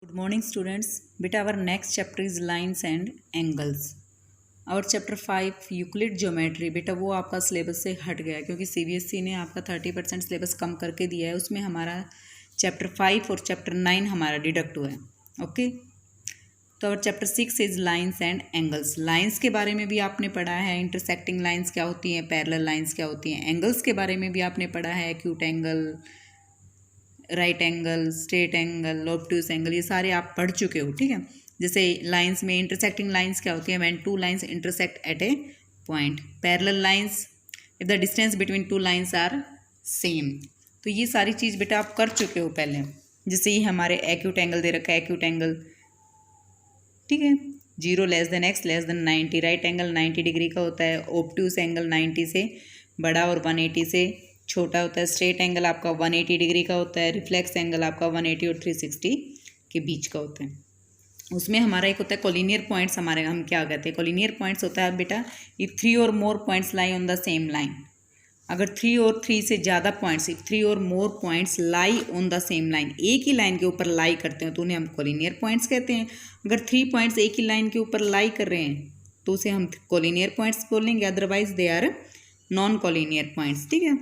Good morning students. Beta our next chapter is lines and angles. और chapter 5 Euclid geometry बेटा वो आपका syllabus से हट गया क्योंकि सीबीएसई ने आपका 30% सिलेबस कम करके दिया है। उसमें हमारा चैप्टर 5 और चैप्टर 9 हमारा डिडक्ट हुआ है। ओके, तो और chapter 6 his lines and angles. Lines के बारे में भी आपने पढ़ा है, इंटरसेक्टिंग लाइंस क्या होती हैं, पैरेलल लाइंस क्या होती हैं। एंगल्स के बारे में भी आपने पढ़ा है, acute angle, right angle, straight angle, obtuse angle, ये सारे आप पढ़ चुके हो। ठीक है, जैसे लाइंस में इंटरसेक्टिंग लाइंस क्या होती है, when two lines intersect at a point. Parallel lines if the distance between two lines are same. तो ये सारी चीज़ बेटा आप कर चुके हो पहले। जैसे ही हमारे एक्यूट एंगल दे रखा है, एक्यूट एंगल ठीक है 0 less than x less than 90। Right angle 90 degree का होता है, ऑब्टूस एंगल 90 से बड़ा और 180 से छोटा होता है। स्ट्रेट एंगल आपका 180 डिग्री का होता है। रिफ्लेक्स एंगल आपका 180 और 360 के बीच का होता है। उसमें हमारा एक होता है कोलिनियर पॉइंट्स। हमारे हम क्या कहते हैं, कोलिनियर पॉइंट्स होता है बेटा इफ 3 और more points lie on the same line. अगर 3 और 3 से ज़्यादा पॉइंट्स, इफ 3 और more points lie on the same line, एक ही लाइन के ऊपर लाई करते हैं तो उन्हें हम कोलिनियर पॉइंट्स कहते हैं। अगर 3 पॉइंट्स एक ही लाइन के ऊपर लाई कर रहे हैं तो उसे हम कोलिनियर पॉइंट्स बोलेंगे, otherwise they are non collinear points. ठीक है,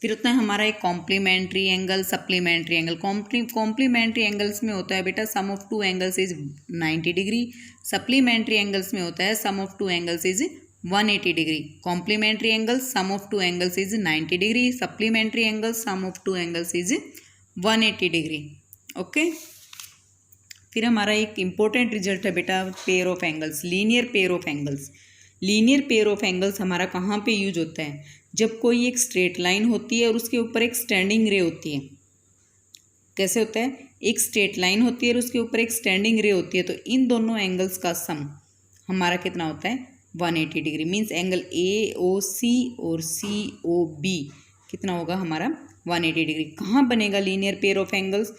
फिर होता है हमारा एक complementary angle, supplementary angle. Complementary angles में होता है बेटा sum of two angles is 90 degree. Supplementary angles में होता है sum of two angles is 180 degree. Complementary angles sum of two angles is 90 degree, supplementary angles sum of two angles is 180 degree. Okay, फिर हमारा एक important result है बेटा pair of angles, linear pair of angles. Linear pair of angles हमारा कहाँ पे use होता है, जब कोई एक स्ट्रेट लाइन होती है और उसके ऊपर एक स्टैंडिंग रे होती है। कैसे होता है, एक स्ट्रेट लाइन होती है और उसके ऊपर एक स्टैंडिंग रे होती है, तो इन दोनों एंगल्स का सम हमारा कितना होता है 180 degree. Means angle A O सी और सी ओ बी कितना होगा हमारा 180 डिग्री। कहाँ बनेगा लीनियर पेयर ऑफ एंगल्स,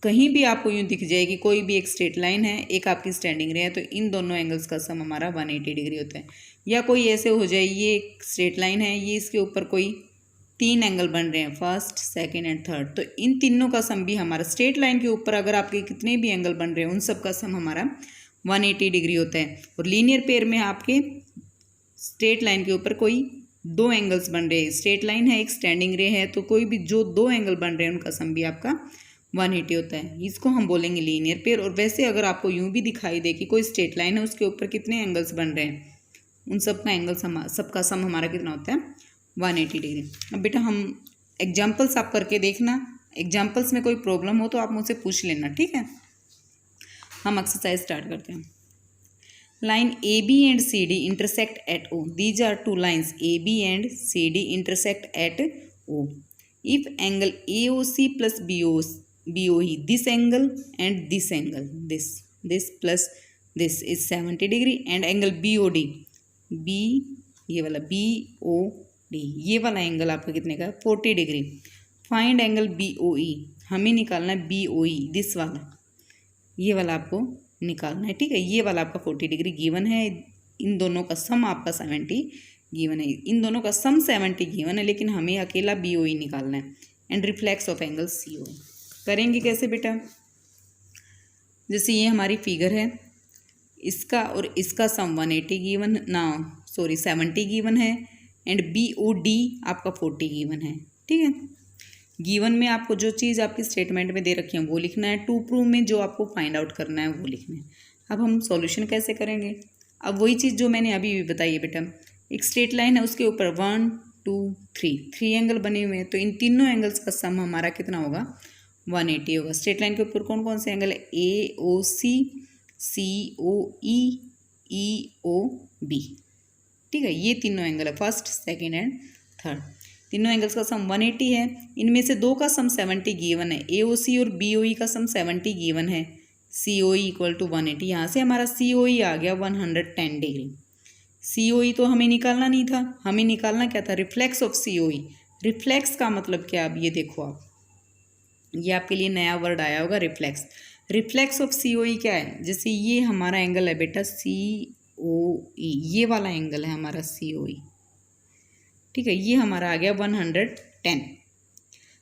कहीं भी आपको यूँ दिख जाएगी, कोई भी एक स्ट्रेट लाइन है, एक आपकी स्टैंडिंग रे है, तो इन दोनों एंगल्स का सम हमारा 180 डिग्री होता है। या कोई ऐसे हो जाए, ये एक स्ट्रेट लाइन है, ये इसके ऊपर कोई 3 एंगल बन रहे हैं, फर्स्ट सेकंड एंड थर्ड, तो इन तीनों का सम भी हमारा स्ट्रेट लाइन के ऊपर अगर आपके कितने भी एंगल बन रहे हैं उन सब का सम हमारा 180 डिग्री होता है। और लीनियर पेयर में आपके स्ट्रेट लाइन के ऊपर कोई 2 एंगल्स बन रहे हैं, स्ट्रेट लाइन है, एक स्टैंडिंग रे है, तो कोई भी जो 2 एंगल बन रहे हैं उनका सम भी आपका 180 होता है। इसको हम बोलेंगे लीनियर पेयर। और वैसे अगर आपको यूं भी दिखाई दे कि कोई स्ट्रेट लाइन है, उसके ऊपर कितने एंगल्स बन रहे हैं, उन सब का एंगल सबका सम हमारा कितना होता है 180 डिग्री। अब बेटा हम एग्जाम्पल्स आप करके देखना, एग्जाम्पल्स में कोई प्रॉब्लम हो तो आप मुझसे पूछ लेना। ठीक है, हम एक्सरसाइज स्टार्ट करते हैं। Line A B and C D intersect at O. These are two lines A B and C D intersect at O. If angle A O C plus BOE, this angle and this angle, this plus this is 70 degree, and angle BOD, ये वाला BOD, ये वाला angle आपका कितने का 40 degree. Find angle BOE, हमें निकालना है BOE, दिस वाला, ये वाला आपको निकालना है। ठीक है, ये वाला आपका 40 डिग्री गिवन है, इन दोनों का सम आपका 70 गिवन है, इन दोनों का सम 70 गिवन है, लेकिन हमें अकेला BOE निकालना है। And reflex of angle COE करेंगे कैसे बेटा, जैसे ये हमारी फिगर है, इसका और इसका सम 180 गिवन ना 70 गिवन है, एंड BOD आपका 40 गिवन है। ठीक है, गिवन में आपको जो चीज़ आपकी स्टेटमेंट में दे रखी है वो लिखना है, टू प्रूव में जो आपको फाइंड आउट करना है वो लिखना है। अब हम सॉल्यूशन कैसे करेंगे, अब वही चीज़ जो मैंने अभी भी बताई है बेटा, एक स्ट्रेट लाइन है, उसके ऊपर 1 2 3 एंगल बने हुए हैं, तो इन तीनों एंगल्स का सम हमारा कितना होगा 180 होगा। स्ट्रेट लाइन के ऊपर कौन कौन से एंगल है, AOC, COE, EOB। ठीक है, ये तीनों एंगल है, फर्स्ट सेकंड एंड थर्ड, तीनों एंगल्स का सम 180 है। इनमें से 2 का सम 70 गिवन है, AOC और BOE का सम 70 गिवन है, COE इक्वल टू 180। यहाँ से हमारा COE आ गया 110 डिग्री। COE तो हमें निकालना नहीं था, हमें निकालना क्या था, रिफ्लेक्स ऑफ COE। रिफ्लेक्स का मतलब क्या, अब ये देखो आप, ये आपके लिए नया वर्ड आया होगा रिफ्लेक्स। रिफ्लेक्स ऑफ COE क्या है, जैसे ये हमारा एंगल है बेटा COE, ये वाला एंगल है हमारा COE। ठीक है, ये हमारा आ गया 110।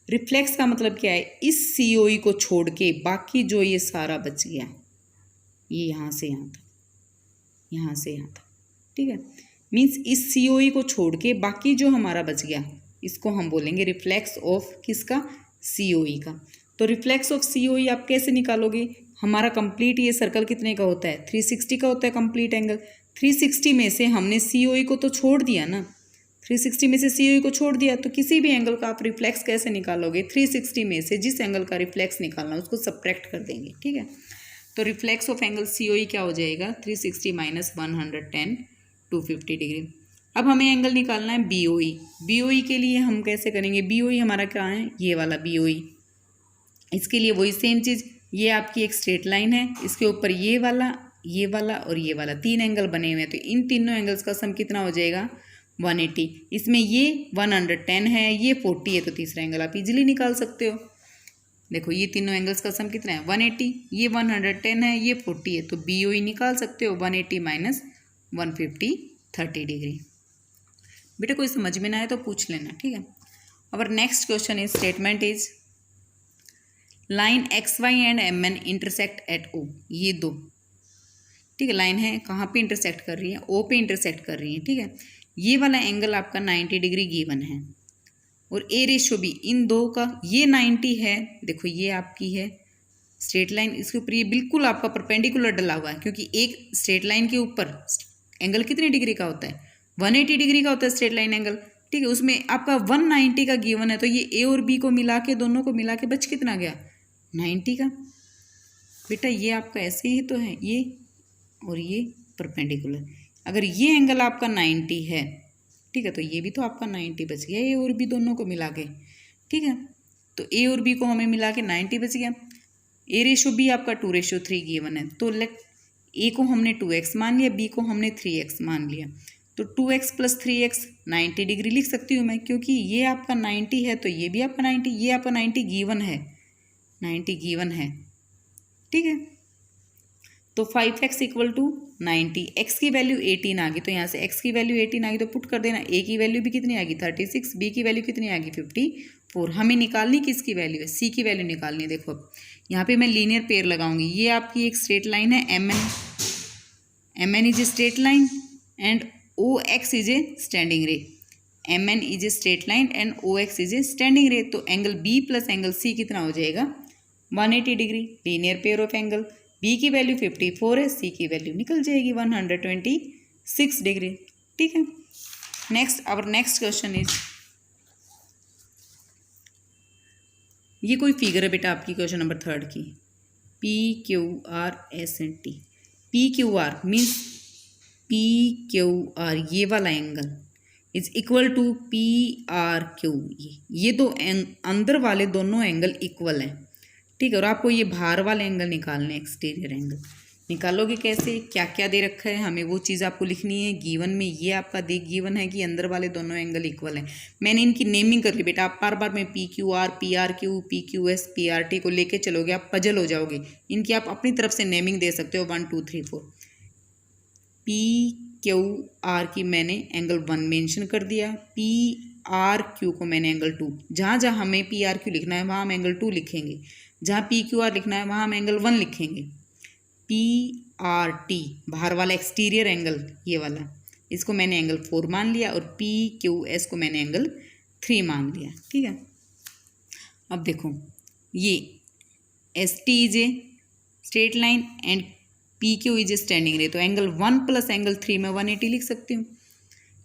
रिफ्लेक्स का मतलब क्या है, इस COE को छोड़ के बाकी जो ये सारा बच गया, ये यहाँ से यहाँ था, यहाँ से यहाँ था, ठीक है। मीन्स इस COE को छोड़ के बाकी जो हमारा बच गया, इसको हम बोलेंगे रिफ्लेक्स ऑफ किसका, COE का। तो रिफ्लेक्स ऑफ COE आप कैसे निकालोगे, हमारा कंप्लीट ये सर्कल कितने का होता है, 360 का होता है कंप्लीट एंगल। 360 में से हमने COE को तो छोड़ दिया ना, 360 में से COE को छोड़ दिया, तो किसी भी एंगल का आप रिफ्लेक्स कैसे निकालोगे, 360 में से जिस एंगल का रिफ्लेक्स निकालना उसको सब्ट्रैक्ट कर देंगे, ठीक है। तो रिफ्लेक्स ऑफ एंगल COE क्या हो जाएगा, 360 माइनस 110, 250 डिग्री। अब हमें एंगल निकालना है BOE। BOE के लिए हम कैसे करेंगे, BOE हमारा क्या है, ये वाला BOE। इसके लिए वही सेम चीज़, ये आपकी एक स्ट्रेट लाइन है, इसके ऊपर ये वाला और ये वाला 3 एंगल बने हुए हैं, तो इन तीनों एंगल्स का सम कितना हो जाएगा, 180। इसमें ये 110 है, ये 40 है, तो तीसरा एंगल आप इजीली निकाल सकते हो। देखो ये तीनों एंगल्स का सम कितना है, 180, ये 110 है, ये 40 है, तो BOE निकाल सकते हो, 180 माइनस 150, 30 डिग्री। बेटा कोई समझ में ना आए तो पूछ लेना, ठीक है। Our next question is, statement is line XY and MN intersect at O। ये दो, ठीक है, लाइन है, कहाँ पे इंटरसेक्ट कर रही है, O पे इंटरसेक्ट कर रही है, ठीक है। ये वाला एंगल आपका 90 डिग्री गिवन है, और A रेशो भी इन दो का, ये 90 है, देखो ये आपकी है स्ट्रेट लाइन, इसके ऊपर ये बिल्कुल आपका परपेंडिकुलर डला हुआ है, क्योंकि एक स्ट्रेट लाइन के ऊपर एंगल कितने डिग्री का होता है, 180 डिग्री का होता है स्ट्रेट लाइन एंगल, ठीक है। उसमें आपका 190 का गिवन है, तो ये A और B को मिला के, दोनों को मिला के बच कितना गया, 90 का। बेटा ये आपका ऐसे ही तो है, ये और ये परपेंडिकुलर, अगर ये एंगल आपका 90 है, ठीक है, तो ये भी तो आपका 90 बच गया, ए और बी दोनों को मिला के, ठीक है। तो ए और बी को हमें मिला के 90 बच गया। A रेशो B आपका 2:3 गिवन है, तो लेट A को हमने 2x मान लिया, B को हमने 3x मान लिया, तो 2x प्लस 3x 90 डिग्री लिख सकती हूँ मैं, क्योंकि ये आपका 90 है, तो ये भी आपका 90, ये आपका 90 गिवन है, 90 गिवन है, ठीक है। तो 5x इक्वल टू 90, x की वैल्यू 18 आ गई, तो यहाँ से x की वैल्यू 18 आ गई, तो पुट कर देना, a की वैल्यू भी कितनी आ गई 36, b की वैल्यू कितनी आ गई 54। हमें निकालनी किसकी वैल्यू है, c की वैल्यू निकालनी है। देखो अब यहाँ पे मैं लीनियर पेयर लगाऊंगी, ये आपकी एक स्ट्रेट लाइन है mn is a straight line and ox is a standing रे, mn is a straight line and ox is a standing रे, तो angle b plus angle c कितना हो जाएगा, 180 degree. Linear pair of angle, B की value 54 है, C की value निकल जाएगी 126 डिग्री, ठीक है। Next, our next question is, ये कोई फिगर है बेटा आपकी क्वेश्चन नंबर 3 की, PQR ST। PQR means PQR ये वाला angle is equal to PRQ, ये दो अंदर वाले दोनों एंगल इक्वल हैं, ठीक है। और आपको ये बाहर वाले एंगल निकालने, एक्सटीरियर एंगल निकालोगे कैसे, क्या क्या दे रखा है हमें वो चीज़ आपको लिखनी है। गिवन में ये आपका गिवन है कि अंदर वाले दोनों एंगल इक्वल हैं, मैंने इनकी नेमिंग कर ली बेटा। आप बार बार में PQR PRQ PQS PRT को लेके चलोगे, आप पजल हो जाओगे। इनकी आप अपनी तरफ से नेमिंग दे सकते हो, 1 2 3 4। PQR की मैंने एंगल 1 मेंशन कर दिया, PRQ को मैंने एंगल 2, जहाँ जहाँ हमें PRQ लिखना है वहाँ हम एंगल 2 लिखेंगे, जहाँ PQR लिखना है वहाँ हम एंगल 1 लिखेंगे। PRT बाहर वाला एक्सटीरियर एंगल, ये वाला, इसको मैंने एंगल 4 मान लिया, और PQS को मैंने एंगल 3 मान लिया, ठीक है। अब देखो ये ST is a straight line and PQ is a standing रे, तो एंगल 1 प्लस एंगल 3 में 180 लिख सकती हूँ,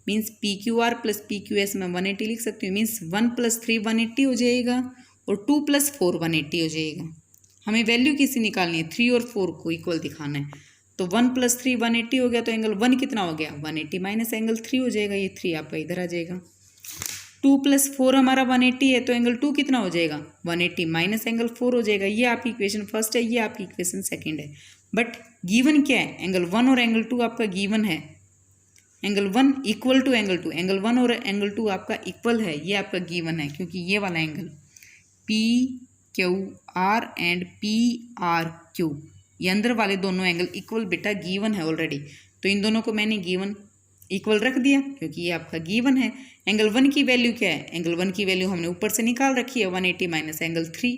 मीन्स PQR प्लस PQS में 180 लिख सकती हूँ, मीन्स 1 प्लस 3 180 हो जाएगा, और 2 प्लस 4 180 हो जाएगा। हमें वैल्यू किसी निकालनी है, 3 और 4 को इक्वल दिखाना है, तो 1 प्लस 3 180 हो गया, तो एंगल 1 कितना हो गया, 180 माइनस एंगल 3 हो जाएगा, ये 3 आपका इधर आ जाएगा। 2 प्लस 4 हमारा 180 है, तो एंगल 2 कितना हो जाएगा, 180 माइनस एंगल 4 हो जाएगा। ये आपकी इक्वेशन फर्स्ट है, ये आपकी इक्वेशन सेकेंड है, बट गिवन क्या है, एंगल 1 और एंगल 2 आपका गिवन है, angle 1 equal to angle 2, angle 1 और एंगल 2 आपका इक्वल है, ये आपका गिवन है, क्योंकि ये वाला एंगल PQR एंड PRQ ये अंदर वाले दोनों एंगल इक्वल बेटा गिवन है ऑलरेडी, तो इन दोनों को मैंने गिवन इक्वल रख दिया क्योंकि ये आपका गिवन है। एंगल 1 की वैल्यू क्या है, एंगल 1 की वैल्यू हमने ऊपर से निकाल रखी है 180 माइनस एंगल 3।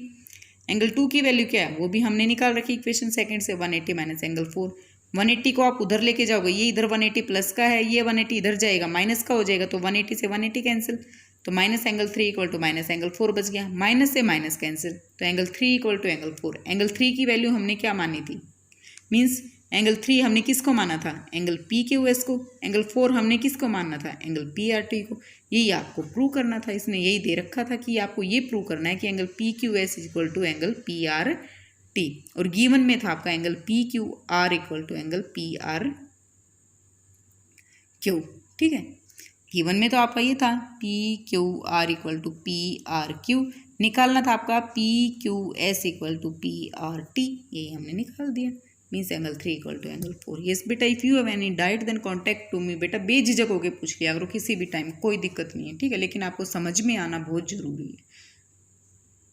एंगल 2 की वैल्यू क्या है वो भी हमने निकाल रखी इक्वेशन सेकंड से 180 माइनस एंगल 4। 180 को आप उधर लेके जाओगे, ये इधर 180 प्लस का है, ये 180 इधर जाएगा माइनस का हो जाएगा, तो 180 से 180 कैंसिल, तो minus angle 3 equal to minus angle 4 बच गया। माइनस से माइनस कैंसिल, तो angle 3 equal to angle 4। Angle 3 की वैल्यू हमने क्या मानी थी, मीन्स एंगल 3 हमने किसको माना था, एंगल पी क्यू एस को। एंगल 4 हमने किसको मानना था, एंगल पी आर टी को। यही आपको प्रूव करना था, इसने यही दे रखा था कि आपको ये प्रूव करना है कि angle P Q S equal to angle P R T, और गिवन में था आपका angle P Q R equal to angle P R Q. ठीक है, गिवन में तो आपका ये था P Q R equal to P R Q, निकालना था आपका P Q S equal to P R T, यही हमने निकाल दिया। Means angle 3 equal to angle 4। Yes बेटा, if you have any doubt then contact to me. बेटा बेझिझक होकर पूछ लिया करो किसी भी टाइम, कोई दिक्कत नहीं है, ठीक है, लेकिन आपको समझ में आना बहुत ज़रूरी है।